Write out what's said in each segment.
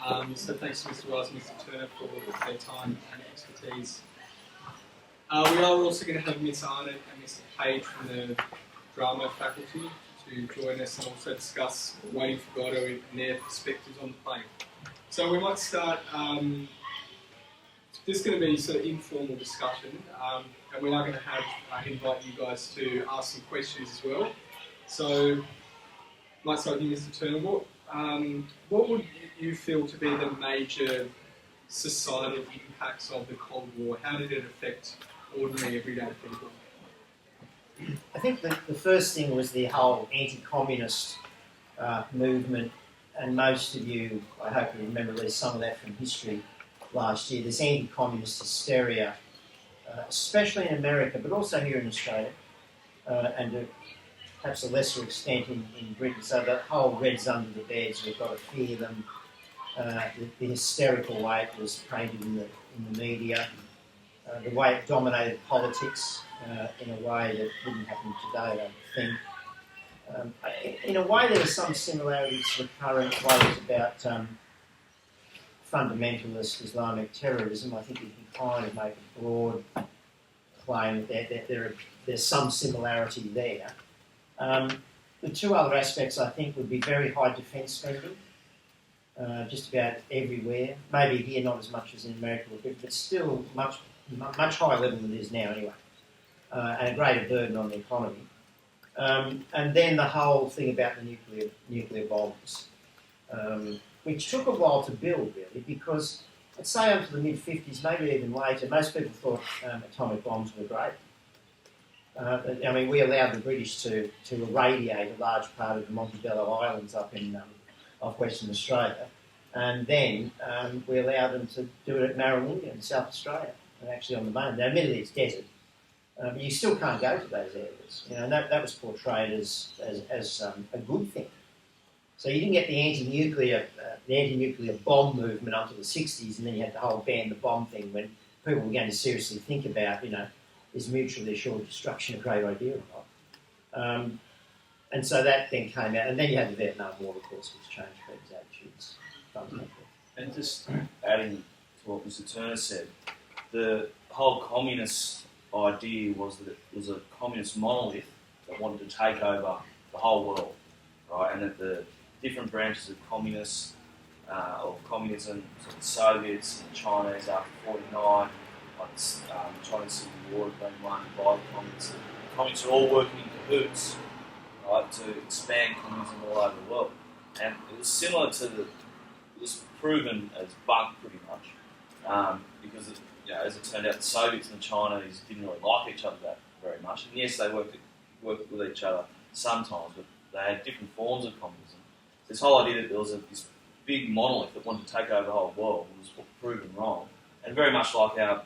So thanks to Mr. Wells and Mr. Turner for their time and expertise. We are also going to have Ms. Arnott and Mr. Page from the drama faculty to join us and also discuss Waiting for Godot and their perspectives on the play. So we might start, this is going to be sort of informal discussion, and we are going to have invite you guys to ask some questions as well. So, might start with you, Mr. Turner. What would you feel to be the major societal impacts of the Cold War? How did it affect ordinary, everyday people? I think the first thing was the whole anti-communist movement, and most of you, I hope you remember, there's some of that from history last year. This anti-communist hysteria, especially in America, but also here in Australia, and to perhaps a lesser extent in Britain. So the whole Reds under the beds, we've got to fear them. The hysterical way it was painted in the media, the way it dominated politics in a way that wouldn't happen today, I don't think. In a way, there are some similarities to the current ways about fundamentalist Islamic terrorism. I think you can kind of make a broad claim that there's some similarity there. The two other aspects, I think, would be very high defence spending, just about everywhere. Maybe here not as much as in America or Britain, but still much higher level than it is now anyway, and a greater burden on the economy. And then the whole thing about the nuclear bombs, which took a while to build, really, because I'd say up to the mid-50s, maybe even later, most people thought atomic bombs were great. I mean, we allowed the British to irradiate a large part of the Montebello Islands up in off Western Australia, and then we allowed them to do it at Maralunga in South Australia, and actually on the mainland. Now, admittedly, it's desert, but you still can't go to those areas. You know, and that was portrayed as a good thing. So you didn't get the anti-nuclear bomb movement until the 60s, and then you had the whole ban the bomb thing when people were going to seriously think about, is mutually assured destruction a great idea or not? And so that then came out, and then you had the Vietnam War, of course, which changed people's attitudes fundamentally. And just adding to what Mr. Turner said, the whole communist idea was that it was a communist monolith that wanted to take over the whole world, right? And that the different branches of communism, so the Soviets and the Chinese after 49, like Chinese Civil War had been won by the communists. The communists are all working in cahoots, right, to expand communism all over the world. And it was similar to it was proven as bunk pretty much, because as it turned out, the Soviets and the Chinese didn't really like each other that very much. And yes, they worked with each other sometimes, but they had different forms of communism. So this whole idea that there was this big monolith that wanted to take over the whole world was proven wrong. And very much like our,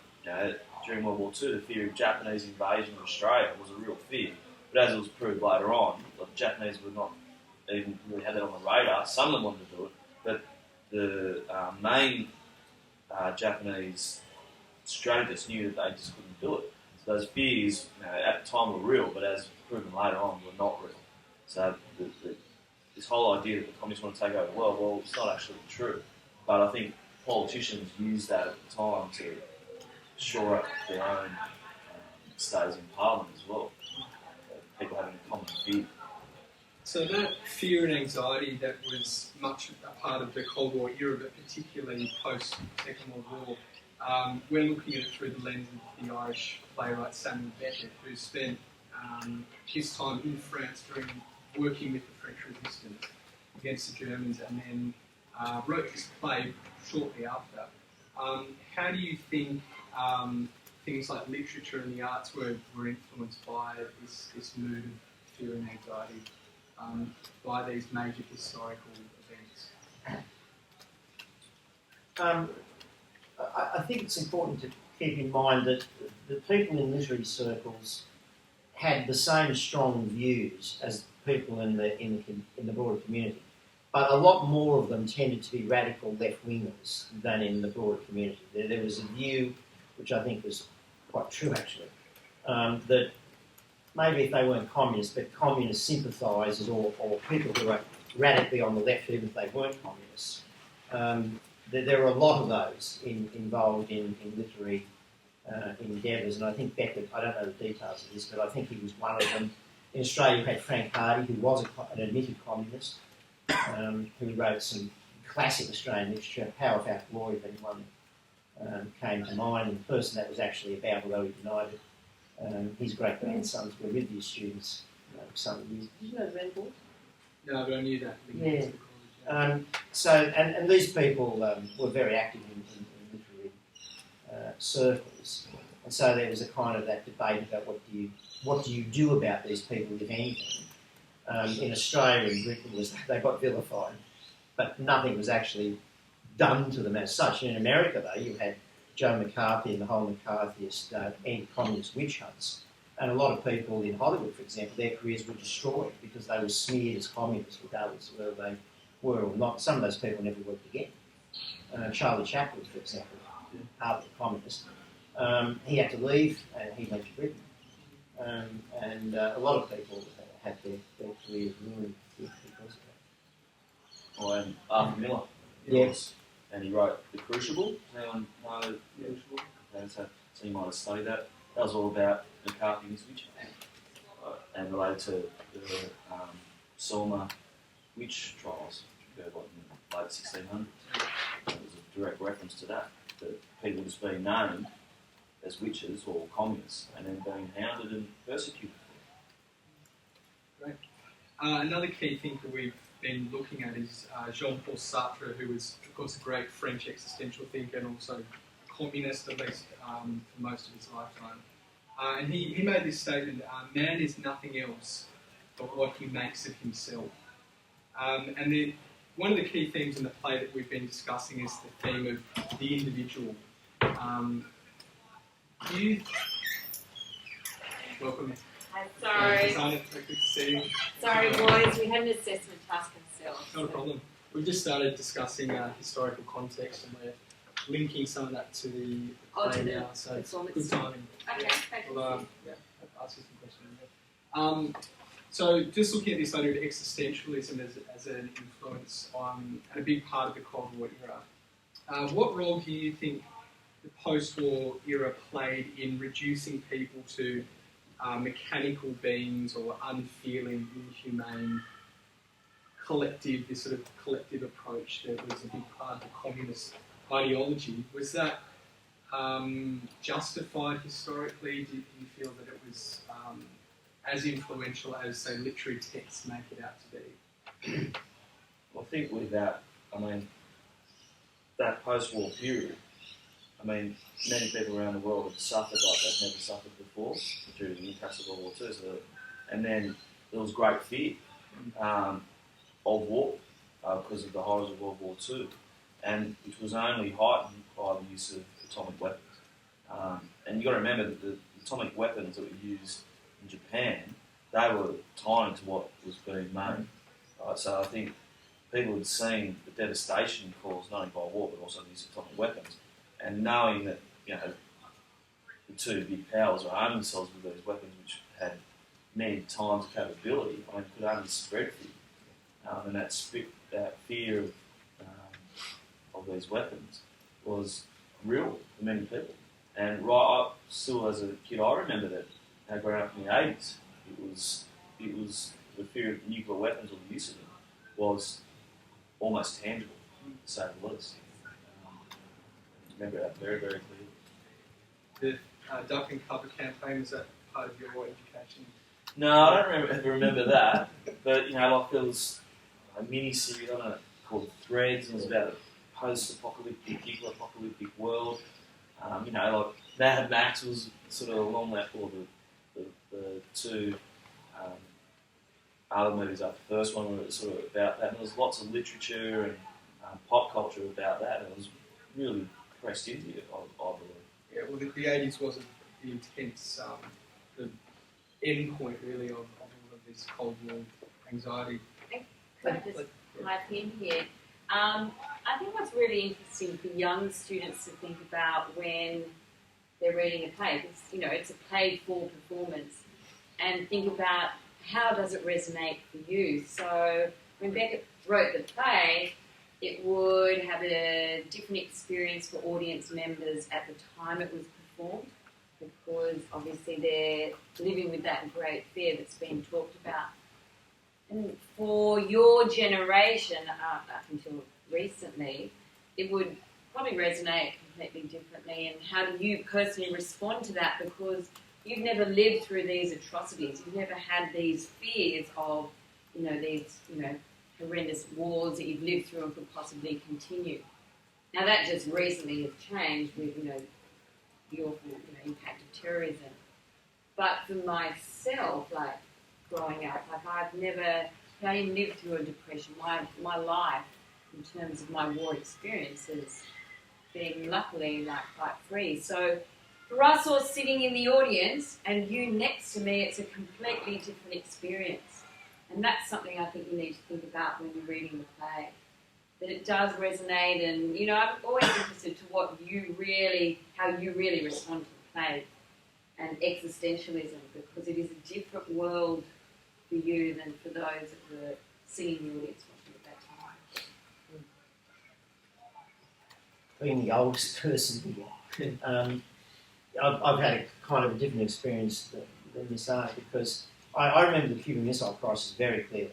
during World War II, the fear of Japanese invasion of Australia was a real fear. But as it was proved later on, the Japanese would not even really have that on the radar. Some of them wanted to do it, but the main Japanese strategists knew that they just couldn't do it. So those fears, at the time were real, but as proven later on, were not real. So this whole idea that the communists want to take over the world, well, it's not actually true. But I think politicians used that at the time to shore up their own stays in Parliament as well. People having a common fear. So that fear and anxiety that was much a part of the Cold War era, but particularly post-Second World War, we're looking at it through the lens of the Irish playwright Samuel Beckett, who spent his time in France working with the French resistance against the Germans, and then wrote this play shortly after. How do you think things like literature and the arts were influenced by this mood of fear and anxiety, by these major historical events? I think it's important to keep in mind that the people in literary circles had the same strong views as people in the broader community, but a lot more of them tended to be radical left-wingers than in the broader community. There was a view, which I think was quite true actually, that maybe if they weren't communists, but communist sympathisers or people who were radically on the left, even if they weren't communists, there are a lot of those involved in literary endeavours, and I think Beckett, I don't know the details of this, but I think he was one of them. In Australia, you had Frank Hardy, who was an admitted communist, who wrote some classic Australian literature, Power Without Glory, if anyone came to mind, and the person that was actually about, although he denied it, his great-grandsons were with these students some years. Did you know Van Gogh? No, but I knew that. Yeah. And these people were very active in literary circles, and so there was a kind of that debate about what do you do about these people, if anything. In Australia and Britain, they got vilified, but nothing was actually done to them as such. And in America, though, you had Joe McCarthy and the whole McCarthyist anti-communist witch hunts. And a lot of people in Hollywood, for example, their careers were destroyed because they were smeared as communists, regardless of whether they were or not. Some of those people never worked again. Charlie Chaplin, for example, ardent communist, he had to leave and he went to Britain. And a lot of people had their careers ruined because of that. Oh, and Arthur Miller. Yes. And he wrote The Crucible. Anyone know The Crucible? Okay, so you might have studied that. That was all about McCarthy and his witch and related to the Selma witch trials, which occurred in the late 1600s. There was a direct reference to that people just being known as witches or communists and then being hounded and persecuted. Great. Another key thinker we've been looking at is Jean-Paul Sartre, who was, of course, a great French existential thinker and also a communist, at least for most of his lifetime. And he made this statement, man is nothing else but what he makes of himself. And then one of the key themes in the play that we've been discussing is the theme of the individual. Welcome. Hi, sorry. Good to see you. Sorry, boys, we had an assessment task ourselves. Not a problem. We've just started discussing historical context and we're linking some of that to the play now, so it's good timing. Okay, thank you. I'll ask you some questions. So just looking at this idea of existentialism as an influence on, and a big part of the Cold War era, what role do you think the post-war era played in reducing people to mechanical beings or unfeeling, inhumane, this sort of collective approach that was a big part of the communist ideology? Was that justified historically? Do you feel that it was as influential as, say, literary texts make it out to be? Well, I think with that, that post-war period, many people around the world have suffered like they've never suffered before due to the impacts of World War II. And then there was great fear of war because of the horrors of World War II, and which was only heightened by the use of atomic weapons. And you've got to remember that the atomic weapons that were used in Japan, they were timed to what was being made. Right? So I think people had seen the devastation caused not only by war but also the use of atomic weapons. And knowing that, the two big powers are arming themselves with these weapons which had many times the capability, could only spread fear. And that fear of these weapons was real for many people. And right up, still as a kid, I remember that growing up in the 80s, it was the fear of nuclear weapons or the use of them was almost tangible, to say the least. Remember that very, very clearly. The Duck and Cover campaign, was that part of your education? No, I don't remember that. But, there was a mini-series, I don't know, called Threads, and it was about a post-apocalyptic, eco-apocalyptic world. Mad Max was sort of along that, or the two other movies after the first one were sort of about that. And there was lots of literature and pop culture about that, and it was really pressed into it, I believe. Yeah, well, the 80s wasn't the intense, the end point, really, of all of this Cold War anxiety. Could I just pipe in here? I think what's really interesting for young students to think about when they're reading a play, because, it's a paid-for performance, and think about how does it resonate for you. So when Beckett wrote the play, it would have a different experience for audience members at the time it was performed, because obviously they're living with that great fear that's been talked about. And for your generation, up until recently, it would probably resonate completely differently. And how do you personally respond to that? Because you've never lived through these atrocities. You've never had these fears of, these, horrendous wars that you've lived through and could possibly continue. Now that just recently has changed with, the awful impact of terrorism. But for myself, like growing up, like I didn't live through a depression. My life, in terms of my war experiences, being luckily quite free. So for us all sitting in the audience and you next to me, it's a completely different experience. And that's something I think you need to think about when you're reading the play. That it does resonate, and I'm always interested to how you really respond to the play and existentialism, because it is a different world for you than for those that were sitting in the audience watching at that time. Being the oldest person here, I've had a kind of a different experience than Miss A, because I remember the Cuban Missile Crisis very clearly.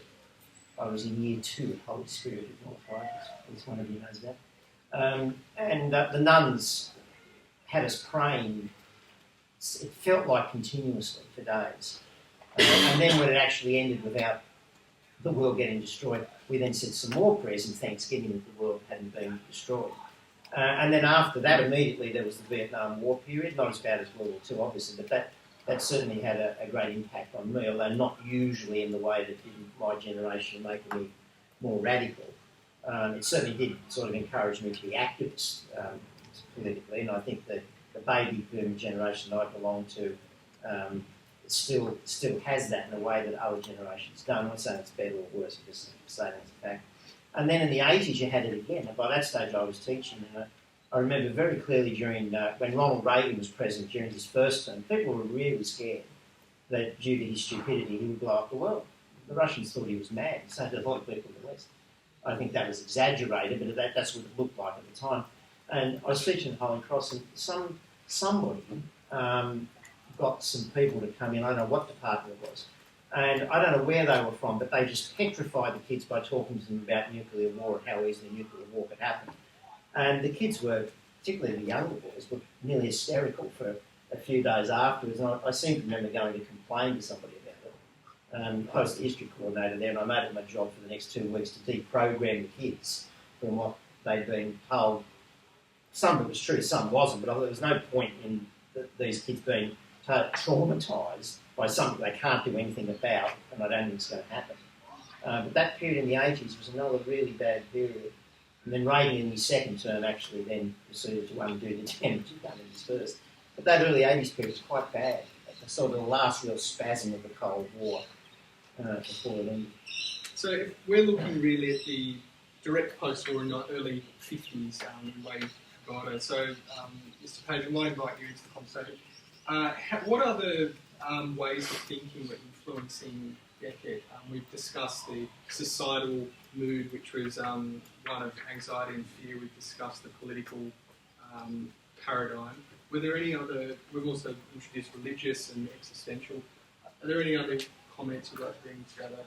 I was in year 2 at Holy Spirit at North High, as one of you knows that. And the nuns had us praying, it felt like continuously for days. And then when it actually ended without the world getting destroyed, we then said some more prayers and thanksgiving that the world hadn't been destroyed. And then after that, immediately there was the Vietnam War period, not as bad as World War II, obviously, but that certainly had a great impact on me, although not usually in the way that did my generation, making me more radical. It certainly did sort of encourage me to be activist politically, and I think that the baby boom generation that I belong to still has that in a way that other generations don't. I'm not saying it's better or worse, I'm just saying it's a fact. And then in the 80s you had it again, and by that stage I was teaching, and I remember very clearly during when Ronald Reagan was president during his first term, people were really scared that due to his stupidity he would blow up the world. The Russians thought he was mad, so did a lot of people in the West. I think that was exaggerated, but that's what it looked like at the time. And I was teaching at Holy Cross, and somebody got some people to come in, I don't know what department it was, and I don't know where they were from, but they just petrified the kids by talking to them about nuclear war and how easily nuclear war could happen. And the kids were, particularly the younger boys, were nearly hysterical for a few days afterwards. And I seem to remember going to complain to somebody about it. I was the history coordinator there, and I made it my job for the next 2 weeks to deprogram the kids from what they'd been told. Some of it was true, some wasn't, but there was no point in these kids being traumatised by something they can't do anything about, and I don't think it's going to happen. But that period in the 80s was another really bad period. And then Reagan in his second term actually then proceeded to undo the damage he'd done in his first. But that early 80s period was quite bad. Sort of the last real spasm of the Cold War before it ended. So if we're looking really at the direct post-war in the early 50s in way of Godot, so Mr. Page, I might invite you into the conversation. What are the ways of thinking that influencing Beckett? We've discussed the societal mood, which was one of anxiety and fear. We've discussed the political paradigm. Were there any other? We've also introduced religious and existential. Are there any other comments you'd like to bring to that?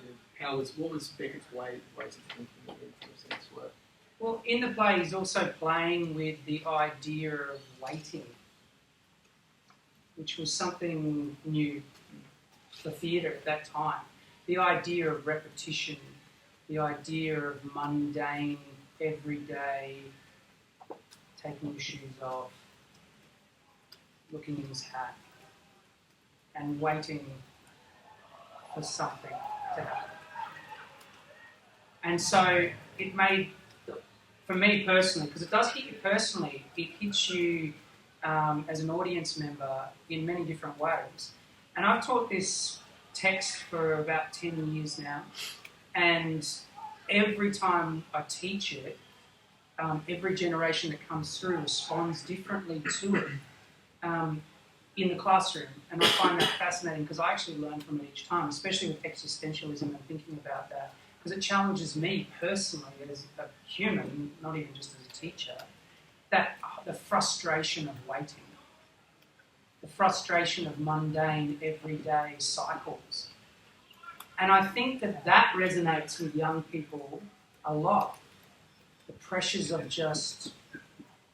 What was Beckett's ways of thinking that influenced this work? Well, in the play, he's also playing with the idea of waiting, which was something new for theatre at that time. The idea of repetition, the idea of mundane, everyday, taking your shoes off, looking in his hat, and waiting for something to happen. And so it made, for me personally, because it does hit you personally, it hits you as an audience member in many different ways. And I've taught this text for about 10 years now, and every time I teach it, every generation that comes through responds differently to it in the classroom. And I find that fascinating because I actually learn from it each time, especially with existentialism and thinking about that. because it challenges me personally as a human, not even just as a teacher, that the frustration of waiting, the frustration of mundane, everyday cycles. And I think that resonates with young people a lot. The pressures of just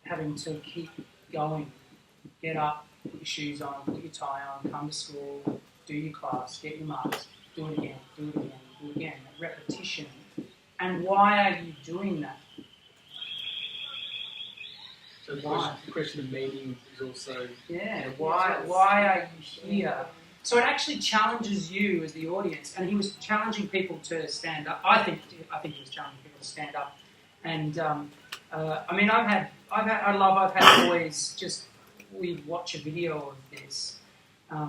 having to keep going, get up, put your shoes on, put your tie on, come to school, do your class, get your marks, do it again, do it again, do it again. Repetition. And why are you doing that? So the question of meaning is also... Yeah, why are you here? So it actually challenges you as the audience, and he was challenging people to stand up. I think he was challenging people to stand up. And I mean, I've had boys just, we watch a video of this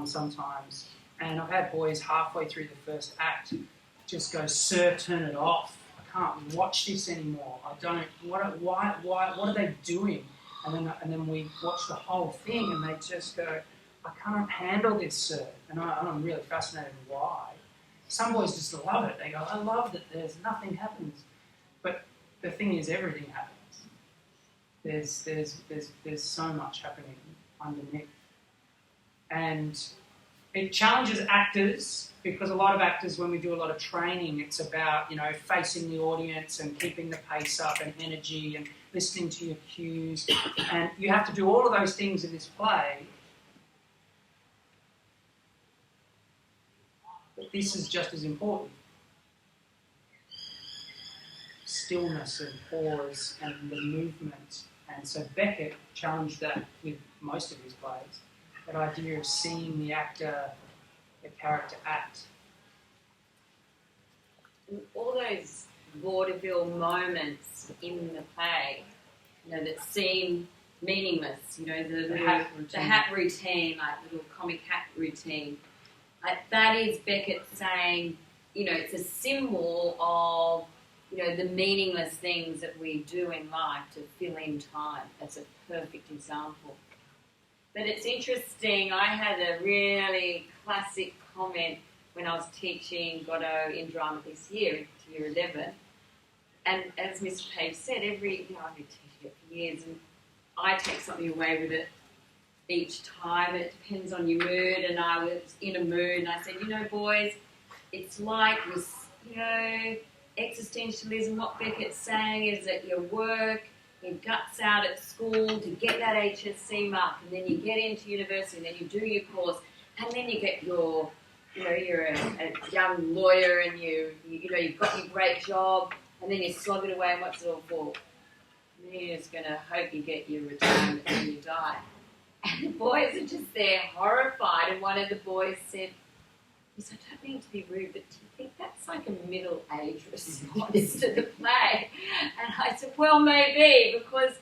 sometimes, and I've had boys halfway through the first act just go, "Sir, turn it off. I can't watch this anymore. I don't. What are they doing?" And then we watch the whole thing, and they just go, "I can't handle this, sir." And I'm really fascinated why. Some boys just love it. They go, "I love that there's nothing happens." But the thing is, everything happens. There's so much happening underneath. And it challenges actors, because a lot of actors, when we do a lot of training, it's about, facing the audience and keeping the pace up and energy and listening to your cues. And you have to do all of those things in this play. But this is just as important. Stillness and pause and the movement. And so Beckett challenged that with most of his plays. That idea of seeing the actor, the character act. And all those vaudeville moments in the play, that seem meaningless, the hat routine, like little comic hat routine. Like that is Beckett saying, it's a symbol of, the meaningless things that we do in life to fill in time. That's a perfect example. But it's interesting, I had a really classic comment when I was teaching Godot in drama this year, year 11. And as Miss Page said, I've been teaching it for years, and I take something away with it each time. It depends on your mood, and I was in a mood, and I said, boys, it's like this, existentialism. What Beckett's saying is that you work your guts out at school to get that HSC mark, and then you get into university, and then you do your course, and then you get your, you're a young lawyer, and you've got your great job, and then you slog it away, and what's it all for? And then you're just going to hope you get your retirement when you die. And the boys are just there horrified, and one of the boys said, "Yes, I don't mean to be rude, but do you think that's like a middle-aged response to the play?" And I said, "Well, maybe, because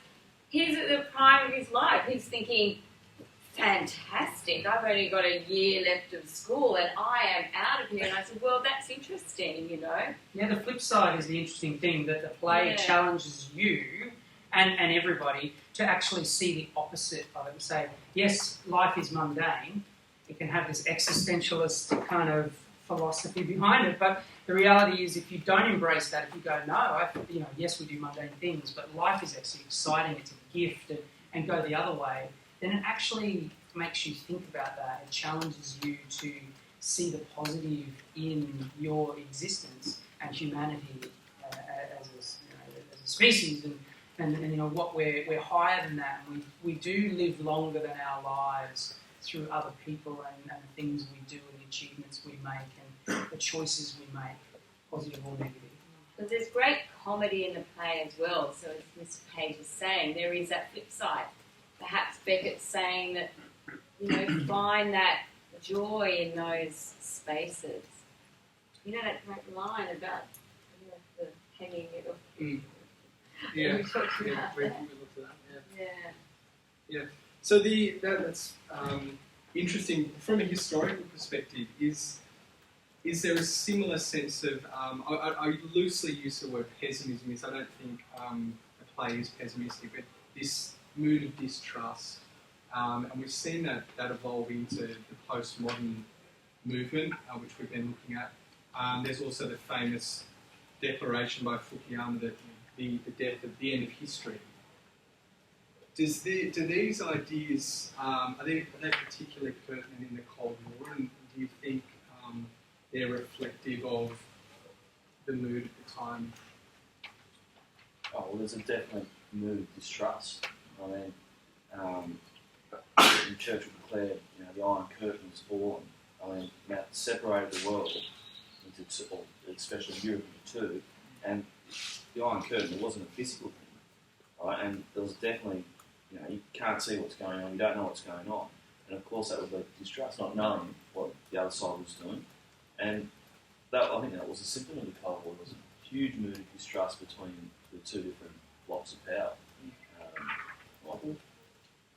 he's at the prime of his life. He's thinking, fantastic, I've only got a year left of school and I am out of here." And I said, "Well, that's interesting, Yeah, the flip side is the interesting thing, that the play challenges you and everybody to actually see the opposite of it and say, yes, life is mundane. It can have this existentialist kind of philosophy behind it, but the reality is, if you don't embrace that, if you go, no, yes, we do mundane things, but life is actually exciting, it's a gift, and go the other way, then it actually makes you think about that. It challenges you to see the positive in your existence and humanity as a species, and what we're higher than that. We do live longer than our lives through other people and the things we do and the achievements we make and the choices we make, positive or negative. But there's great comedy in the play as well. So as Miss Page is saying, there is that flip side. Perhaps Beckett's saying that, find that joy in those spaces. That great line about the hanging it off. Mm. Yeah. We talked about we that. looked at that. Yeah. So that's interesting from a historical perspective. Is there a similar sense of I loosely use the word pessimism? I don't think a play is pessimistic, but this mood of distrust, and we've seen that evolve into the postmodern movement, which we've been looking at. There's also the famous declaration by Fukuyama that the death at the end of history. Do these ideas are they particularly pertinent in the Cold War, and do you think they're reflective of the mood at the time? Oh, well, there's a definite mood of distrust. I mean, Churchill declared, the Iron Curtain has fallen. I mean, that separated the world into two, or especially Europe into two, and the Iron Curtain, it wasn't a physical thing, right? And there was definitely, you can't see what's going on, you don't know what's going on, and of course that would lead to distrust, not knowing what the other side was doing, and I think that was a symptom of the Cold War. There was a huge mood of distrust between the two different blocks of power. Michael?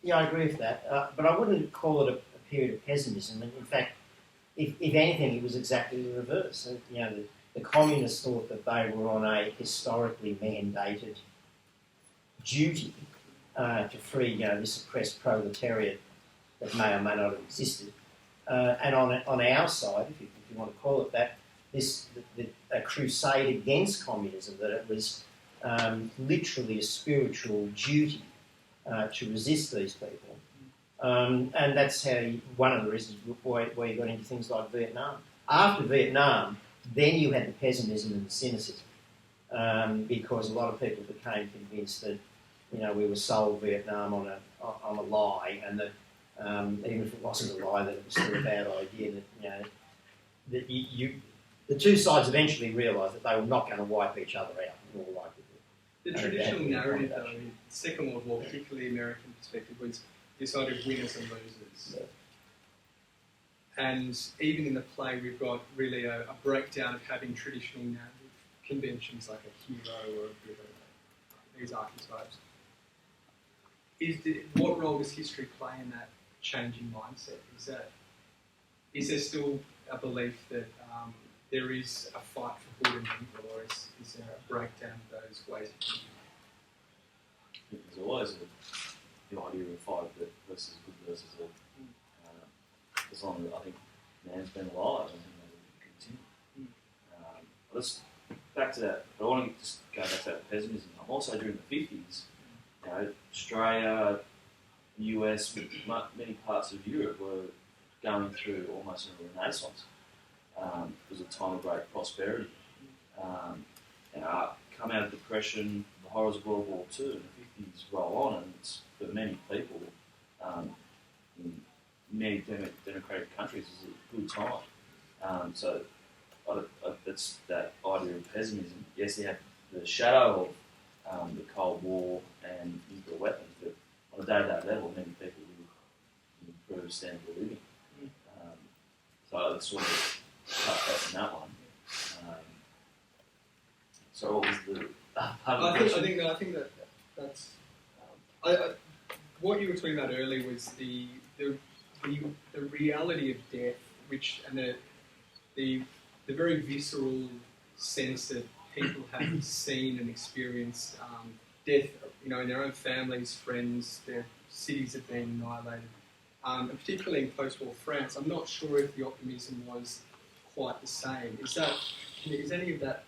Yeah, I agree with that, but I wouldn't call it a period of pessimism. And in fact, if anything, it was exactly the reverse. And, the communists thought that they were on a historically mandated duty to free, this oppressed proletariat that may or may not have existed. And on our side, if you want to call it that, a crusade against communism, that it was literally a spiritual duty to resist these people. And that's one of the reasons why you got into things like Vietnam. After Vietnam, then you had the pessimism and the cynicism, because a lot of people became convinced that we were sold Vietnam on a lie, and that even if it wasn't a lie, that it was still a bad idea. That the two sides eventually realised that they were not going to wipe each other out, more likely. The traditional narrative, though, in the Second World War, particularly American perspective, was this idea of winners and losers. Yeah. And even in the play, we've got really a breakdown of having traditional narrative conventions like a hero or a villain, these archetypes. What role does history play in that changing mindset? Is there still a belief that there is a fight for good and evil, or is there a breakdown of those ways of thinking? There's always the idea of fight versus good versus evil. As long as I think man's been alive, I think that will continue. Let's back to that. I want to just go back to that pessimism. Also during the 50s, Australia, US, many parts of Europe were going through almost a renaissance. It was a time of great prosperity. Come out of depression, the horrors of World War II, and the 50s roll on, and it's, for many people, in many democratic countries, is a good time. So it's that idea of pessimism. Yes, you have the shadow of the Cold War and nuclear weapons, but on a day-to-day level, many people will improve standard of living. So that's sort of touch on that one. So what was the I think that's what you were talking about earlier was the reality of death, and the very visceral sense that people have seen and experienced death, in their own families, friends, their cities have been annihilated, and particularly in post-war France. I'm not sure if the optimism was quite the same. Is any of that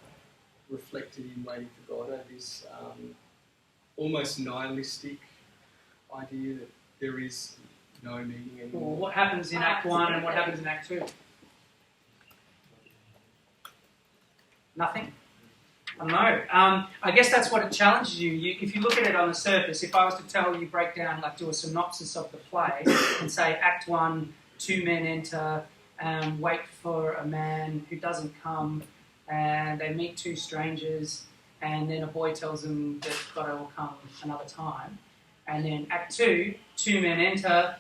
reflected in Waiting for Godot, this almost nihilistic idea that there is no meaning anymore? Well, what happens in Act 1 and what happens in Act 2? Nothing. I don't know. I guess that's what it challenges you. If you look at it on the surface, if I was to tell you, do a synopsis of the play and say Act 1, 2 men enter, wait for a man who doesn't come, and they meet two strangers, and then a boy tells them that Godot will come another time. And then Act 2, 2 men enter,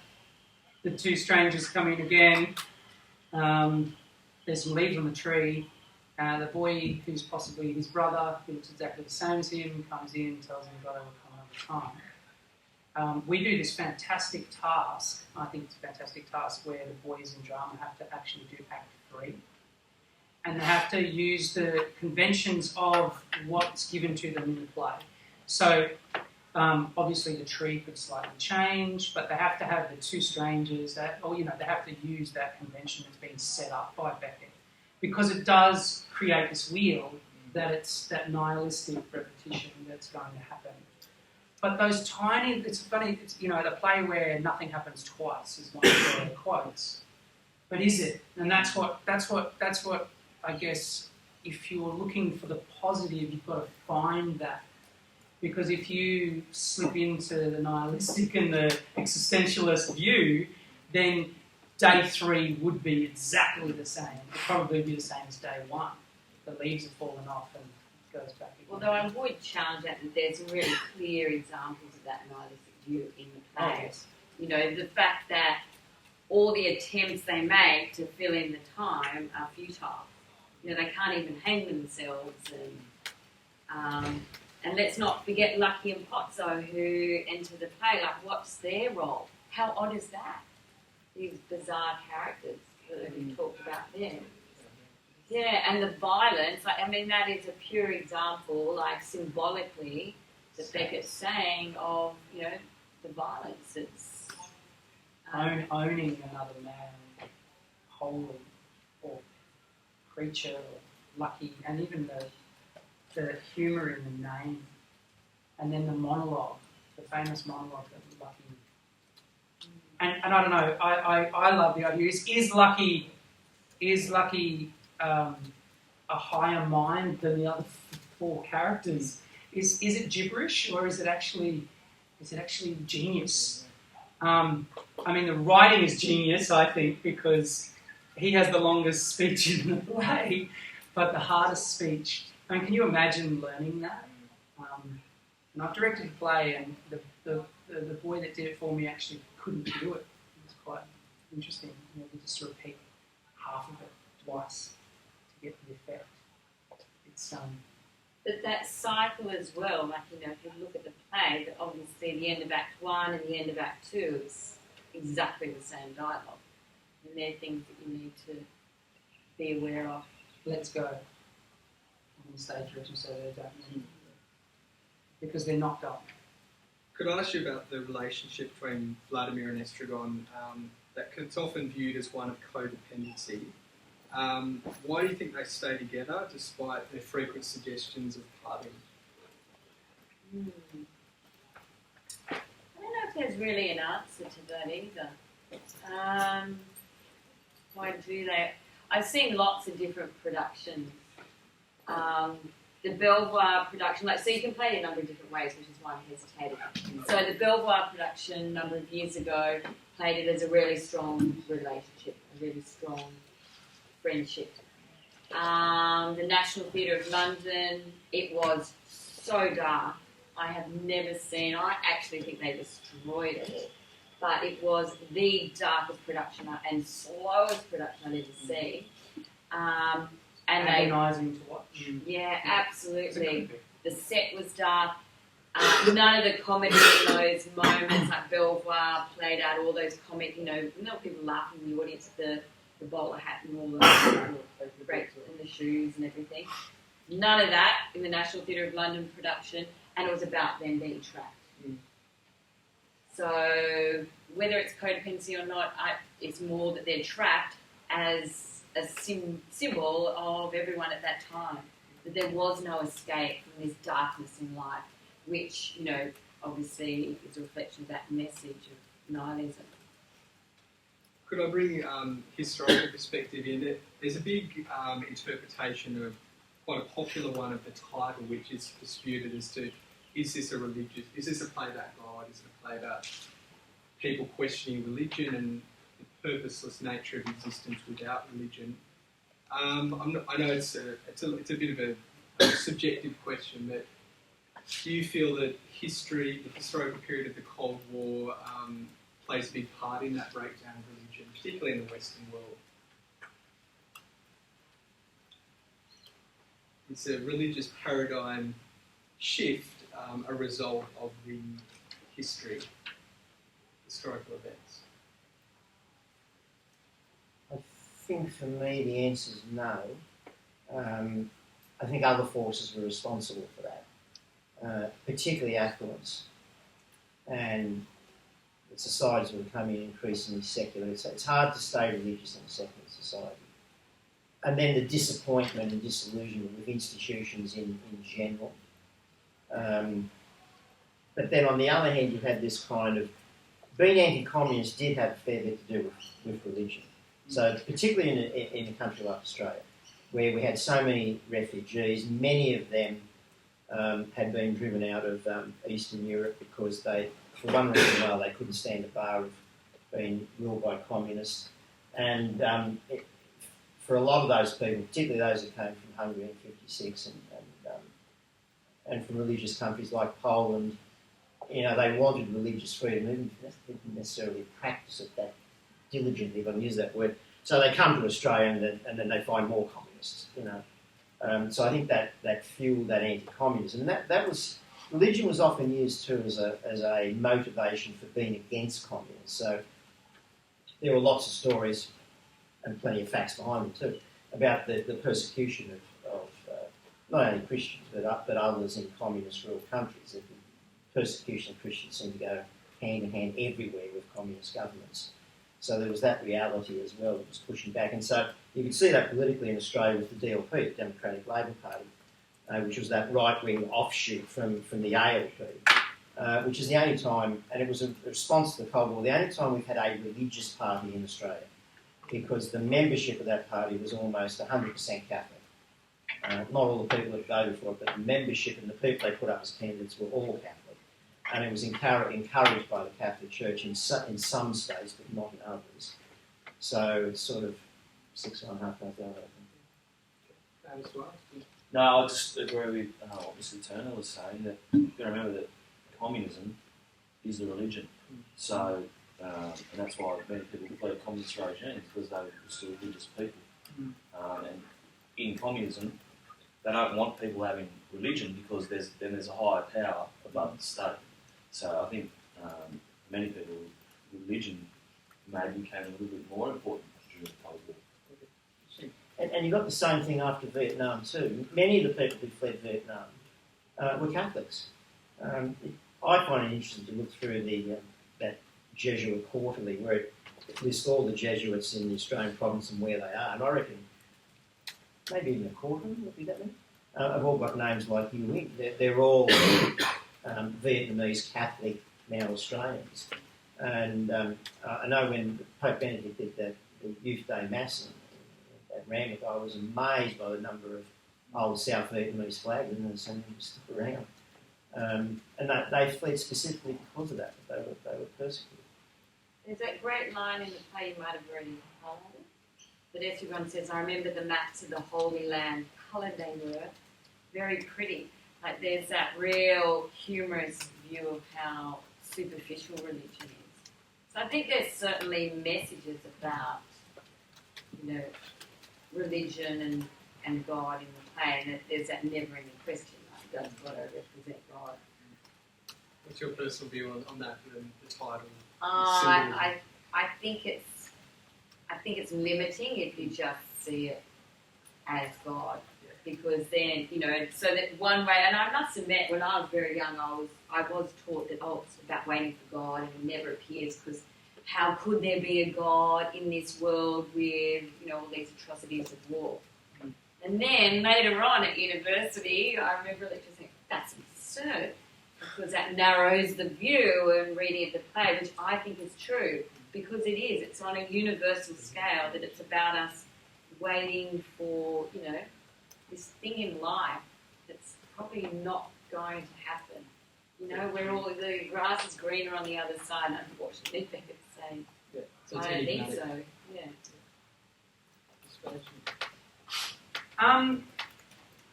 the two strangers come in again, there's some leaves on the tree, the boy, who's possibly his brother, who looks exactly the same as him, comes in, tells him Godot will come another time. We do this fantastic task, I think it's a fantastic task, where the boys in drama have to actually do Act 3. And they have to use the conventions of what's given to them in the play. So, obviously the tree could slightly change, but they have to have the two strangers, they have to use that convention that's been set up by Beckett. Because it does create this wheel that it's that nihilistic repetition that's going to happen. But those tiny, it's funny, it's, the play where nothing happens twice is one of the quotes. But is it? And that's what I guess, if you're looking for the positive, you've got to find that. Because if you slip into the nihilistic and the existentialist view, then day 3 would be exactly the same. It'd probably be the same as day 1. The leaves have fallen off and it goes back again. Although I would challenge that there's some really clear examples of that nihilistic view in the play. Oh, yes. The fact that all the attempts they make to fill in the time are futile. They can't even hang themselves. And let's not forget Lucky and Pozzo, who enter the play. Like, what's their role? How odd is that? These bizarre characters that we talked about there. Yeah, and the violence, that is a pure example, symbolically, that Beckett's saying of, the violence. It's owning another man, wholly, or creature, or lucky, and even the humour in the name, and then the monologue, the famous monologue that Lucky. And I don't know, I love the idea. Is Lucky a higher mind than the other 4 characters? Is it gibberish, or is it actually genius? The writing is genius, I think, because he has the longest speech in the play, but the hardest speech. Can you imagine learning that? And I've directed a play, and the boy that did it for me actually couldn't do it. It was quite interesting. Just repeat half of it twice to get the effect. It's But that cycle as well, if you look at the play, that obviously the end of Act 1 and the end of Act 2 is exactly the same dialogue. And they're things that you need to be aware of. Let's go. On the stage direction, so they don't, because they're not done. Could I ask you about the relationship between Vladimir and Estragon? That it's often viewed as one of codependency. Why do you think they stay together despite their frequent suggestions of parting? I don't know if there's really an answer to that either. Why do they? I've seen lots of different productions. The Belvoir production, so you can play it a number of different ways, which is why I'm hesitating. So the Belvoir production a number of years ago played it as a really strong relationship, a really strong friendship. The National Theatre of London, it was so dark. I have never seen, I actually think they destroyed it, but it was the darkest production and slowest production I've ever seen. And agonising to watch. Yeah, absolutely. The set was dark. None of the comedy in those moments, like Belvoir played out all those comic, people laughing in the audience at the bowler hat and all the breaks and the shoes and everything. None of that in the National Theatre of London production, and it was about them being trapped. So whether it's codependency or not, it's more that they're trapped as a symbol of everyone at that time. That there was no escape from this darkness in life, which, obviously is a reflection of that message of nihilism. Could I bring historical perspective in it? There's a big interpretation of quite a popular one of the title, which is disputed as to, is this a play about God? Is it a play about people questioning religion and the purposeless nature of existence without religion? I know it's a bit of a subjective question, but do you feel that the historical period of the Cold War plays a big part in that breakdown of religion, particularly in the Western world? It's a religious paradigm shift, a result of the historical events. I think for me the answer is no. I think other forces were responsible for that, particularly affluence. And the societies were becoming increasingly secular. So it's hard to stay religious in a secular society. and then the disappointment and disillusionment with institutions in general. But then on the other hand, you had this kind of, being anti-communist did have a fair bit to do with religion. So particularly in a country like Australia, where we had so many refugees, many of them had been driven out of Eastern Europe because they, for one reason or another, they couldn't stand the bar of being ruled by communists. And for a lot of those people, particularly those who came from Hungary in '56 and from religious countries like Poland, you know, they wanted religious freedom, even if they didn't necessarily practice it that diligently, if I can use that word. So they come to Australia and then they find more communists, you know. So I think that fueled that anti-communism. That was, religion was often used too as a motivation for being against communists. So there were lots of stories and plenty of facts behind them too about the persecution of not only Christians but others in communist ruled countries. The persecution of Christians seemed to go hand in hand everywhere with communist governments. So there was that reality as well that was pushing back. And so you could see that politically in Australia with the DLP, the Democratic Labor Party, which was that right-wing offshoot from the ALP, which is the only time, and it was a response to the Cold War, the only time we've had a religious party in Australia, because the membership of that party was almost 100% Catholic. Not all the people that voted for it, but the membership and the people they put up as candidates were all Catholic. And it was encouraged by the Catholic Church in some states, but not in others. So it's sort of 6.5 months out, I think. As well. No, I just agree with what Mr. Turner was saying, that you've got to remember that communism is the religion. So, and that's why many people fled communist regimes, because they were still religious people. And in communism, they don't want people having religion because there's a higher power above the state. So I think many people, religion maybe became a little bit more important during the Cold War. And you got the same thing after Vietnam too. Many of the people who fled Vietnam were Catholics. I find it interesting to look through that Jesuit quarterly where it lists all the Jesuits in the Australian province and where they are. And I reckon maybe even a quarter would be that many. I've all got names like Yu Wing. They're all Vietnamese Catholic, now Australians. And I know when Pope Benedict did the Youth Day Mass at Randwick, I was amazed by the number of old South Vietnamese flags, and there's so many still around. And they fled specifically because of that. They were persecuted. There's that great line in the play you might have already highlighted. But everyone says, I remember the maps of the Holy Land, coloured they were, very pretty. Like there's that real humorous view of how superficial religion is. So I think there's certainly messages about, you know, religion and God in the play, and that there's that never-ending question, like, does God represent God? What's your personal view on that, the title? I think it's limiting if you just see it as God. Because then, you know, so that one way, and I must admit, when I was very young, I was taught that, it's about waiting for God and He never appears, because how could there be a God in this world with, you know, all these atrocities of war? And then later on at university, I remember lecturers saying, that's absurd, because that narrows the view and reading of the play, which I think is true, because it is. It's on a universal scale that it's about us waiting for, you know, this thing in life that's probably not going to happen. You know, where all the grass is greener on the other side, unfortunately, they could say, Yeah. So I don't think so. Yeah.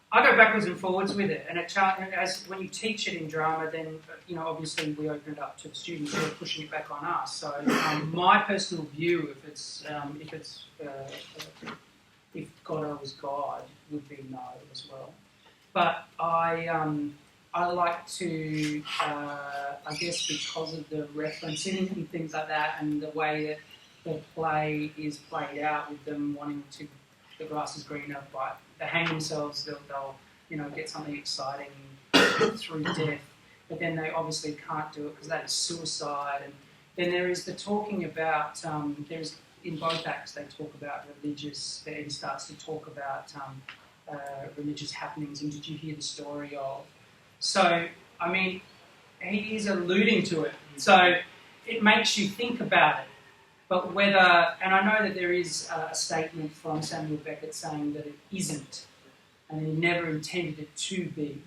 I go backwards and forwards with it, and as when you teach it in drama, then you know obviously we open it up to the students who are pushing it back on us. So my personal view, if Godot was God, would be no as well. But I like to, I guess because of the referencing and things like that, and the way that the play is played out with them wanting to, the grass is greener, but they hang themselves, they'll you know, get something exciting through death, but then they obviously can't do it because that is suicide. And then there is the talking about, in both acts they talk about religious. He starts to talk about religious happenings. And did you hear the story of? So I mean, he is alluding to it. So it makes you think about it. But whether, and I know that there is a statement from Samuel Beckett saying that it isn't, and he never intended it to be.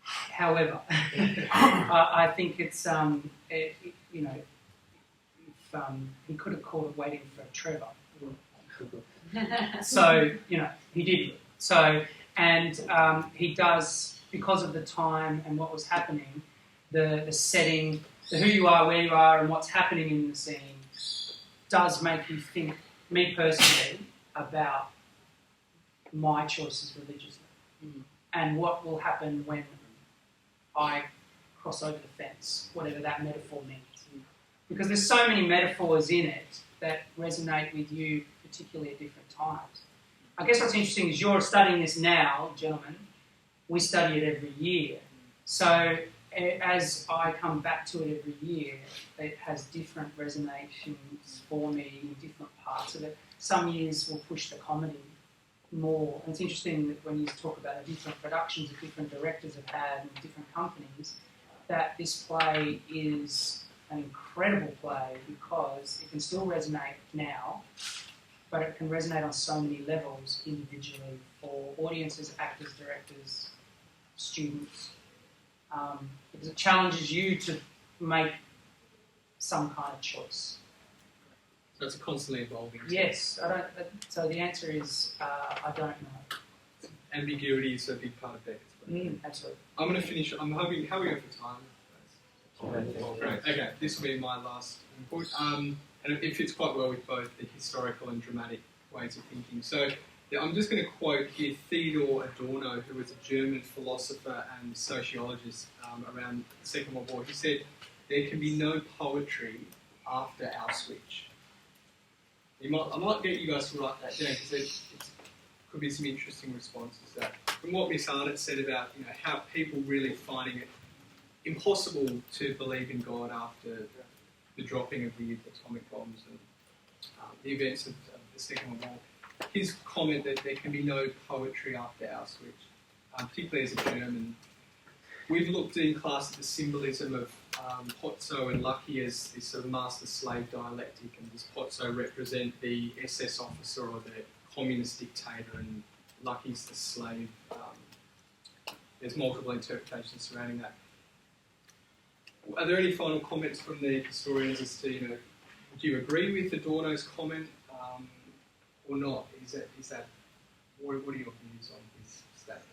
However, I think it's, you know, if, he could have called it Waiting for Trevor. So, you know, he did. So, and he does, because of the time and what was happening, the setting, the who you are, where you are, and what's happening in the scene, does make you think, me personally, about my choices religiously. And what will happen when I cross over the fence, whatever that metaphor means. Because there's so many metaphors in it that resonate with you, particularly at different times. I guess what's interesting is you're studying this now, gentlemen. We study it every year. So as I come back to it every year, it has different resonations for me in different parts of it. Some years will push the comedy more. And it's interesting that when you talk about the different productions that different directors have had and different companies, that this play is an incredible play because it can still resonate now, but it can resonate on so many levels individually for audiences, actors, directors, students, because it challenges you to make some kind of choice. So it's a constantly evolving. Yes, I don't. So the answer is I don't know. Ambiguity is a big part of Beckett's work. Absolutely. I'm going to finish. I'm hoping. How are we going for time? Oh, great. Okay, this will be my last input. And it fits quite well with both the historical and dramatic ways of thinking. So I'm just going to quote here Theodor Adorno, who was a German philosopher and sociologist around the Second World War. He said, "There can be no poetry after Auschwitz." I might get you guys to write that down because it could be some interesting responses. That from what Miss Arnott said about how people really finding it impossible to believe in God after the dropping of the atomic bombs and the events of the Second World War. His comment that there can be no poetry after Auschwitz, particularly as a German. We've looked in class at the symbolism of Pozzo and Lucky as this sort of master-slave dialectic, and does Pozzo represent the SS officer or the communist dictator, and Lucky's the slave. There's multiple interpretations surrounding that. Are there any final comments from the historians as to, do you agree with Adorno's comment or not? Is that what are your views on his statement?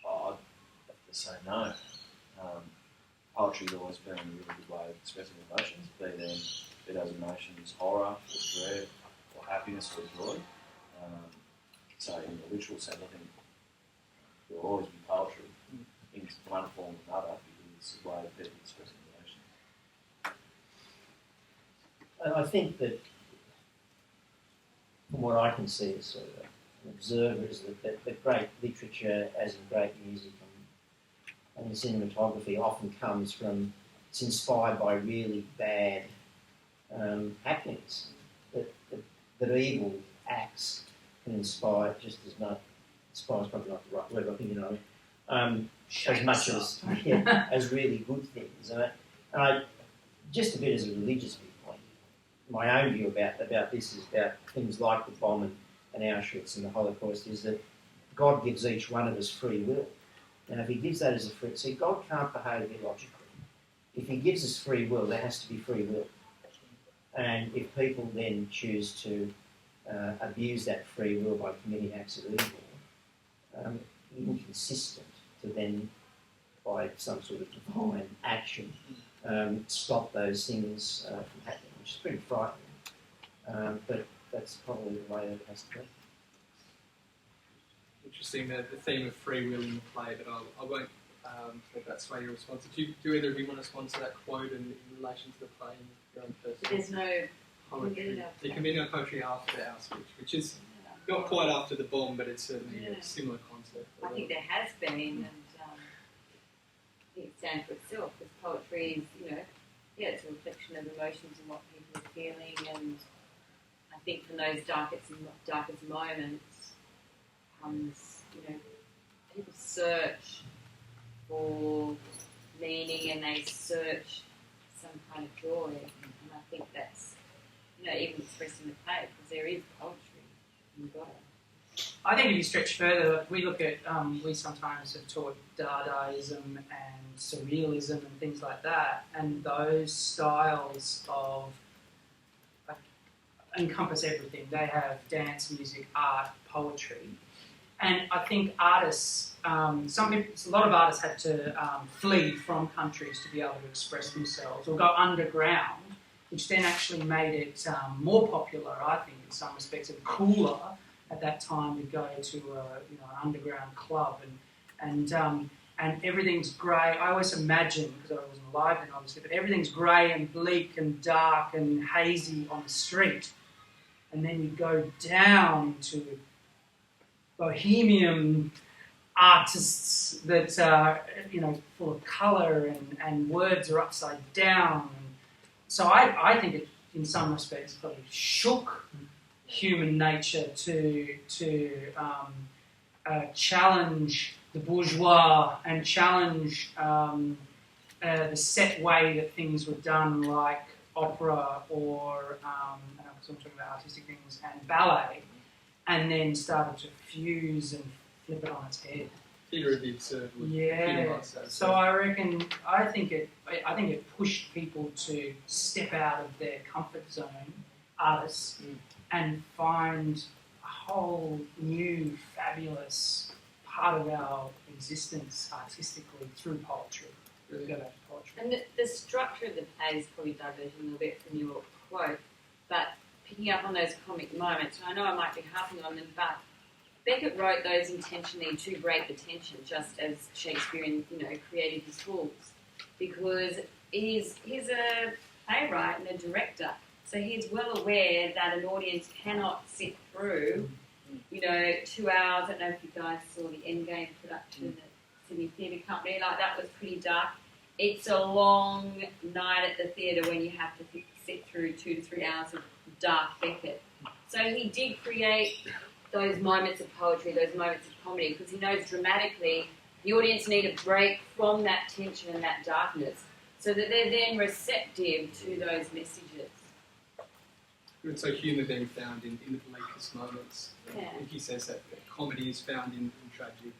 I'd have to say no. Poetry's always been a really good way of expressing emotions, be it as emotions, horror, or dread, or happiness, or joy. So in the literal sense, I think there will always be poetry in one form or another, because it's a way of people expressing emotions. I think that, from what I can see as sort of an observer, is that great literature, as in great music and cinematography, often comes from, it's inspired by really bad happenings. That evil acts can inspire just as much. Inspire is probably not the right word, but I think as much as really good things. And I just a bit as a religious viewpoint, my own view about this is about things like the bomb and Auschwitz and the Holocaust, is that God gives each one of us free will. Now, if he gives that as a free... See, God can't behave illogically. If he gives us free will, there has to be free will. And if people then choose to abuse that free will by committing acts of evil, inconsistent to then, by some sort of divine action, stop those things from happening, which is pretty frightening. But that's probably the way that it has to be. Interesting, the theme of free will in the play, but I won't let that sway your response. Do either of you want to respond to that quote in relation to the play in your own person? There's no poetry. There can be no poetry after Auschwitz, which is not quite after the bomb, but it's certainly a similar concept. I think there has been, and I think it stands for itself, because poetry is, it's a reflection of emotions and what people are feeling, and I think from those darkest moments comes, people search for meaning and they search some kind of joy, and I think that's, even expressed in the play, because there is poetry in Godot. I think if you stretch further, we look at, we sometimes have taught Dadaism and Surrealism and things like that, and those styles encompass everything. They have dance, music, art, poetry. And I think artists, a lot of artists had to flee from countries to be able to express themselves or go underground, which then actually made it more popular, I think, in some respects, and cooler at that time to go to an underground club. And everything's grey. I always imagine, because I wasn't alive then obviously, but everything's grey and bleak and dark and hazy on the street. And then you go down to bohemian artists that are, full of colour and words are upside down. So I think it, in some respects, probably shook human nature to challenge the bourgeois and challenge the set way that things were done, like opera or, and I'm talking about artistic things, and ballet, and then started to fuse and flip it on its head. Theatre of the absurd. Yeah. So I think it pushed people to step out of their comfort zone, artists, and find a whole new, fabulous part of our existence artistically through poetry. Really go back to poetry. And the structure of the play is probably diverging a little bit from your quote, but picking up on those comic moments, and I know I might be harping on them, but Beckett wrote those intentionally to break the tension, just as Shakespeare, created his fools, because he's a playwright and a director, so he's well aware that an audience cannot sit through, 2 hours. I don't know if you guys saw the Endgame production at Sydney Theatre Company, that was pretty dark. It's a long night at the theatre when you have to sit through 2 to 3 hours of dark Beckett. So he did create those moments of poetry, those moments of comedy, because he knows dramatically the audience need a break from that tension and that darkness so that they're then receptive to those messages. And so humour being found in the bleakest moments. Yeah. He says that comedy is found in tragedy.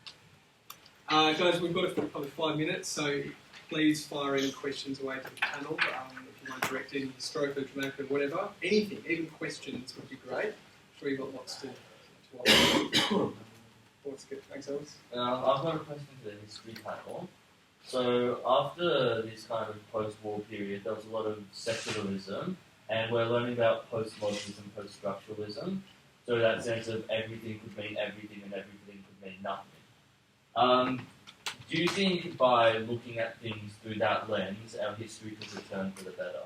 Guys, we've got probably 5 minutes, so please fire any questions away to the panel. If you want to direct any historical, dramatic, or whatever. Anything, even questions would be great. I'm sure you've got lots to offer. What's good? Thanks, Alex. I've got a question to the history panel. So after this kind of post-war period, there was a lot of secularism, and we're learning about postmodernism, post-structuralism. So that sense of everything could mean everything and everything could mean nothing. Do you think by looking at things through that lens, our history could return for the better?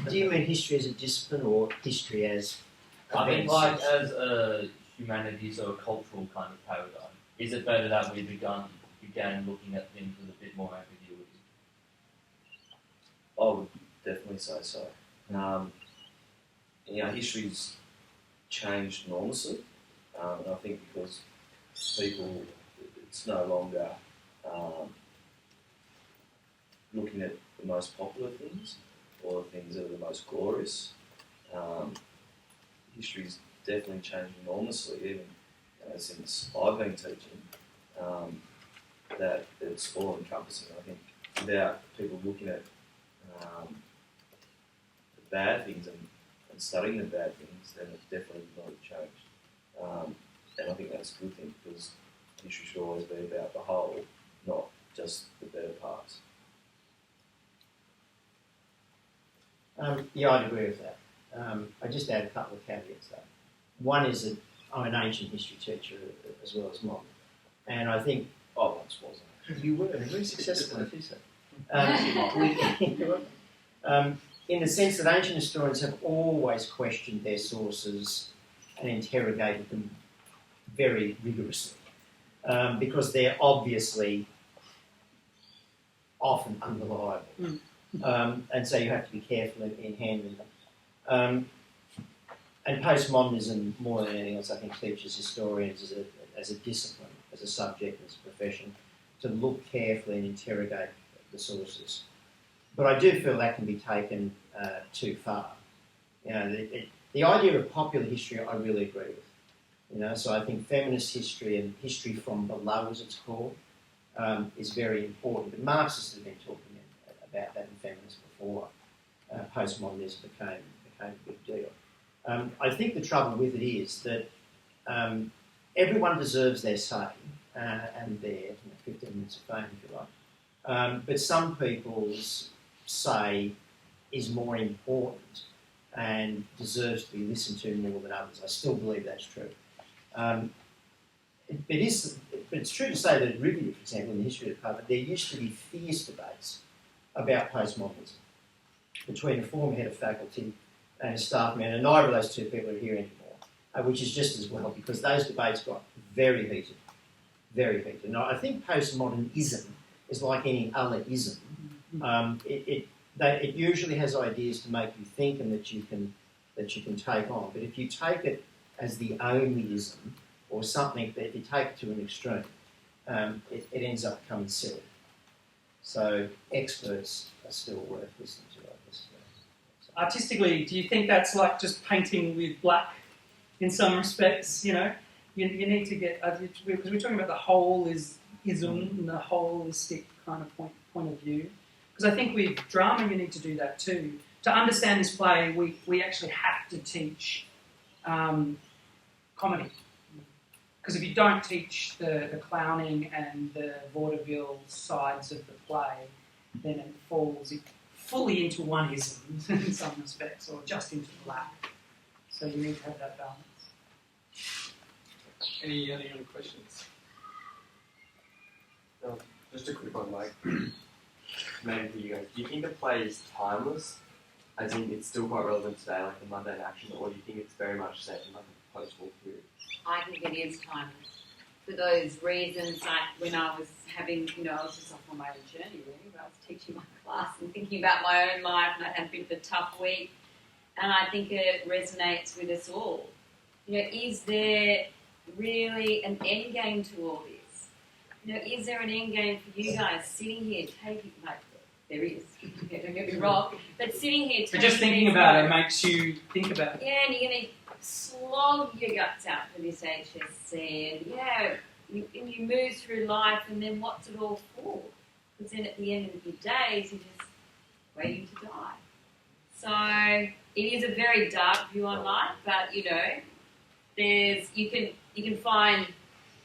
Do you mean history as a discipline or history as I think events? like as a humanities or a cultural kind of paradigm. Is it better that we began looking at things with a bit more ambiguity? I would definitely say so. History's changed enormously, and I think because people, it's no longer looking at the most popular things or the things that are the most glorious. History's definitely changed enormously, even since I've been teaching, that it's all encompassing. I think without people looking at the bad things and studying the bad things, then it's definitely not changed. And I think that's a good thing, because history should always be about the whole, not just the better parts. Yeah, I'd agree with that. I just add a couple of caveats though. One is that I'm an ancient history teacher as well as modern, and I think I once wasn't. you were very successful, I think so. In the sense that ancient historians have always questioned their sources and interrogated them very rigorously. because they're obviously often unreliable. And so you have to be careful in handling them. And postmodernism, more than anything else, I think teaches historians as a discipline, as a subject, as a profession, to look carefully and interrogate the sources. But I do feel that can be taken too far. You know, the idea of popular history, I really agree with. You know, so I think feminist history and history from below, as it's called, is very important. But Marxists have been talking about that in feminists before postmodernism became a big deal. I think the trouble with it is that everyone deserves their say and their 15 minutes of fame, if you like. But some people's say is more important and deserves to be listened to more than others. I still believe that's true. But it's true to say that at Riverview, for example, in the history department, there used to be fierce debates about postmodernism between a former head of faculty and a staff member, and neither of those two people are here anymore, which is just as well, because those debates got very heated, very heated. And I think postmodernism is like any other ism. It usually has ideas to make you think and that you can take on. But if you take it as the only ism, or something that if you take it to an extreme, it ends up becoming silly. So experts are still worth listening to, I guess. Artistically, do you think that's like just painting with black in some respects? You know, you need to get, because we're talking about the whole-ism and the holistic kind of point of view. Because I think with drama you need to do that too. To understand this play, we actually have to teach comedy. Because if you don't teach the clowning and the vaudeville sides of the play, then it falls fully into one ism in some respects, or just into black. So you need to have that balance. Any other questions? Just a quick one, Mike. Maybe for you guys. Do you think the play is timeless? I think it's still quite relevant today, like the mundane action, or do you think it's very much set in like a post-war period? I think it is timeless. For those reasons, like when I was having, I was just off on my own journey really, where I was teaching my class and thinking about my own life, and I had a bit of a tough week, and I think it resonates with us all. Is there really an end game to all this? Is there an end game for you guys sitting here taking, like, there is, don't get me wrong, but sitting here taking... But just thinking about it makes you think about it. Yeah, and you're going to slog your guts out for this HSC, and you move through life, and then what's it all for? Because then at the end of your days, you're just waiting to die. So it is a very dark view on life, but you can find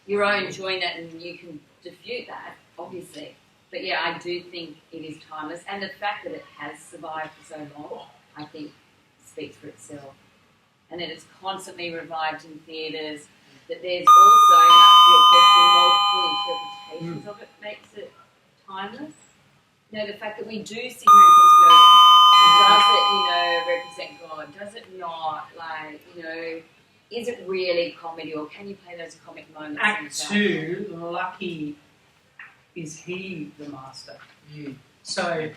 your own joy in that, and you can diffute that, obviously. But yeah, I do think it is timeless, and the fact that it has survived for so long, I think, speaks for itself. And that it's constantly revived in theatres, that there's also, and multiple interpretations of it makes it timeless. The fact that we do sit here and go, does it, represent God? Does it not? Like, is it really comedy, or can you play those comic moments? Act 2, lucky is he the master. So,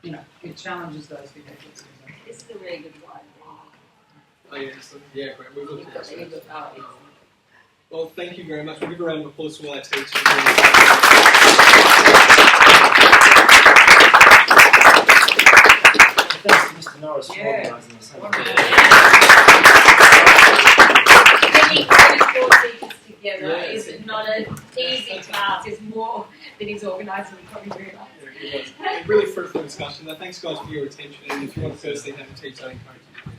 it challenges those behaviours. This is a really good one. Oh, yeah, yeah, great. We've looked at that. Well, thank you very much. We'll give a round of applause to all our teachers. Thanks to Mr. Norris for organising this. Getting 34 teachers together is not an easy task. There's more that he's organising, you probably realise. Yeah, it was a really fruitful discussion. Thanks, guys, for your attention. And if you want to firstly have a teacher, I encourage you.